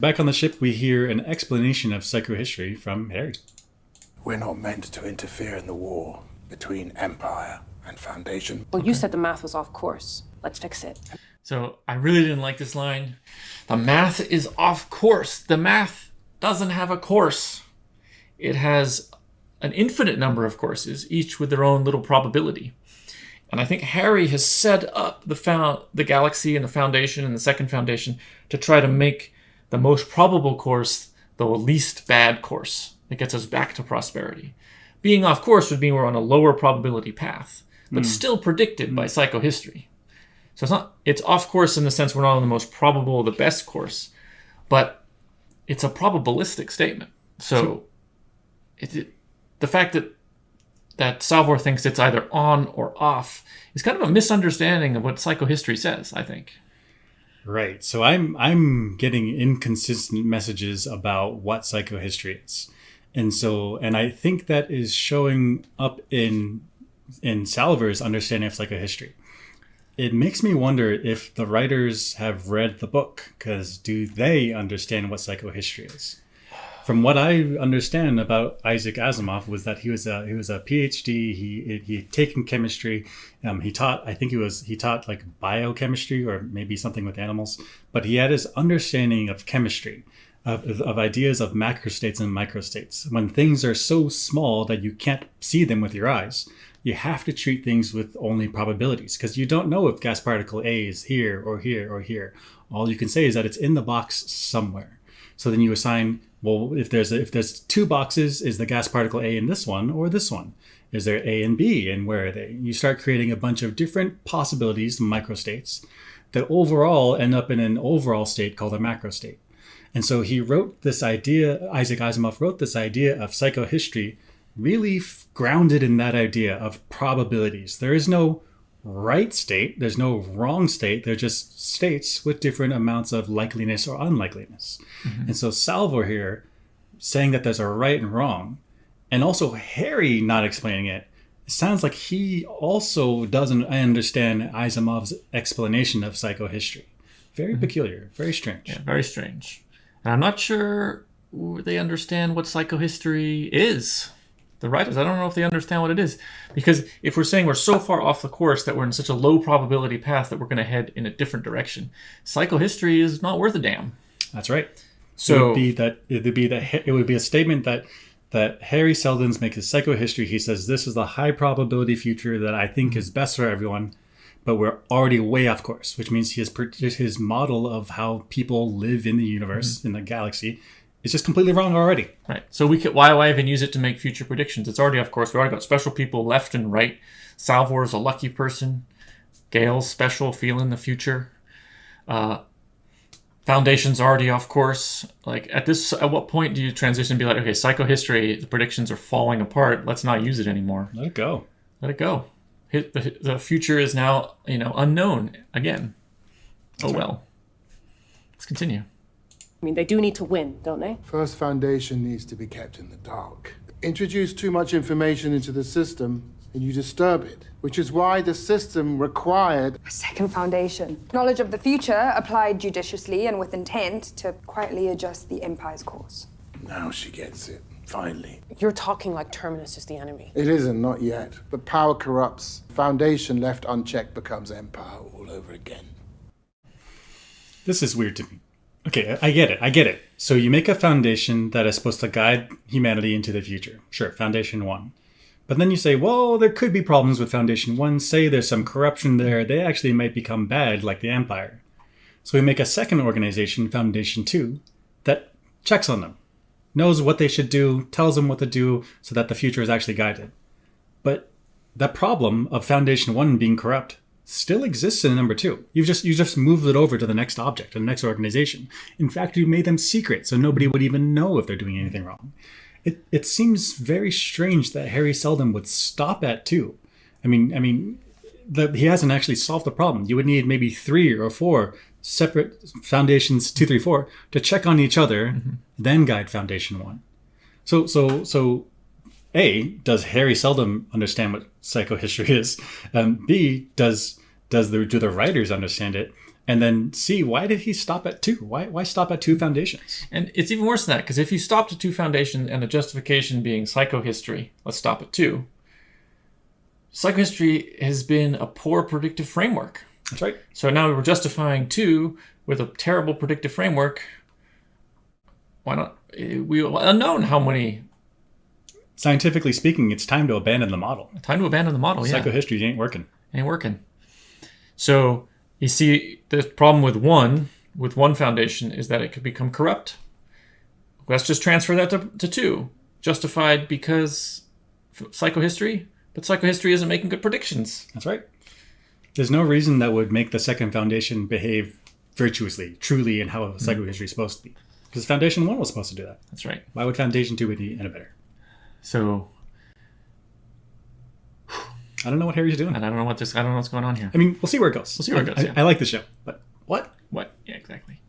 Back on the ship, we hear an explanation of psychohistory from Harry. We're not meant to interfere in the war between Empire and Foundation. Well, you said the math was off course. Let's fix it. So I really didn't like this line. The math is off course. The math doesn't have a course. It has an infinite number of courses, each with their own little probability. And I think Harry has set up the galaxy and the Foundation and the Second Foundation to try to make the most probable course the least bad course that gets us back to prosperity. Being off course would mean we're on a lower probability path, but still predicted by psychohistory. So it's off course in the sense we're not on the most probable, the best course, but it's a probabilistic statement. So the fact that Salvor thinks it's either on or off is kind of a misunderstanding of what psychohistory says, I think. Right. So I'm getting inconsistent messages about what psychohistory is. And I think that is showing up in Salvor's understanding of psychohistory. It makes me wonder if the writers have read the book, because do they understand what psychohistory is? From what I understand about Isaac Asimov was that he was a PhD. He had taken chemistry. He taught like biochemistry or maybe something with animals. But he had his understanding of chemistry, of ideas of macrostates and microstates. When things are so small that you can't see them with your eyes, you have to treat things with only probabilities, because you don't know if gas particle A is here or here or here. All you can say is that it's in the box somewhere. So then you assign, well, if there's two boxes, is the gas particle A in this one or this one? Is there A and B, and where are they? You start creating a bunch of different possibilities, microstates, that overall end up in an overall state called a macrostate. And so he wrote this idea, Isaac Asimov wrote this idea of psychohistory really grounded in that idea of probabilities. There is no right state, there's no wrong state, they're just states with different amounts of likeliness or unlikeliness. Mm-hmm. And so Salvor here saying that there's a right and wrong, and also Harry not explaining it, sounds like he also doesn't understand Asimov's explanation of psychohistory. Very peculiar, very strange. Yeah, very strange. And I'm not sure they understand what psychohistory is. The writers, I don't know if they understand what it is. Because if we're saying we're so far off the course that we're in such a low probability path that we're going to head in a different direction, psychohistory is not worth a damn. That's right. So it would be a statement that Harry Seldon's makes his psychohistory. He says, this is the high probability future that I think is best for everyone, but we're already way off course, which means his model of how people live in the universe, in the galaxy, is just completely wrong already. Right. So why even use it to make future predictions? It's already off course. We already got special people left and right. Salvor is a lucky person. Gale's special, feeling the future. Foundation's already off course. Like at what point do you transition and be like, okay, psychohistory, the predictions are falling apart. Let's not use it anymore. Let it go. Let it go. The future is now, unknown again. That's right. Well. Let's continue. I mean, they do need to win, don't they? First Foundation needs to be kept in the dark. Introduce too much information into the system and you disturb it, which is why the system required a second foundation. Knowledge of the future applied judiciously and with intent to quietly adjust the Empire's course. Now she gets it, finally. You're talking like Terminus is the enemy. It isn't, not yet. But power corrupts. Foundation left unchecked becomes Empire all over again. This is weird to me. Okay, I get it. So you make a foundation that is supposed to guide humanity into the future. Sure, Foundation 1. But then you say, well, there could be problems with Foundation 1. Say there's some corruption there. They actually might become bad, like the Empire. So we make a second organization, Foundation 2, that checks on them, knows what they should do, tells them what to do so that the future is actually guided. But the problem of Foundation 1 being corrupt still exists in number 2. You just moved it over to the next object, to the next organization. In fact, you made them secret, so nobody would even know if they're doing anything wrong. It seems very strange that Harry Seldon would stop at 2. He hasn't actually solved the problem. You would need maybe 3 or 4 separate Foundations 2, 3, 4 to check on each other, then guide Foundation 1. So A, does Harry Seldon understand what psychohistory is? B, do the writers understand it? And then C, why did he stop at 2? Why stop at 2 foundations? And it's even worse than that, because if you stopped at 2 foundations and the justification being psychohistory, let's stop at 2. Psychohistory has been a poor predictive framework. That's right. So now we're justifying 2 with a terrible predictive framework. Why not? We unknown how many. Scientifically speaking, it's time to abandon the model. Time to abandon the model. Yeah, Psychohistory ain't working. ain't working. So you see, the problem with one foundation is that it could become corrupt. Let's just transfer that to 2, justified because psychohistory, but psychohistory isn't making good predictions. That's right. There's no reason that would make the second foundation behave virtuously, truly, in how psychohistory is supposed to be. Because Foundation 1 was supposed to do that. That's right. Why would Foundation 2 be any better? So I don't know what Harry's doing. I don't know what's going on here. I mean, we'll see where it goes. We'll see where it goes, yeah. I like the show, but what? What? Yeah, exactly.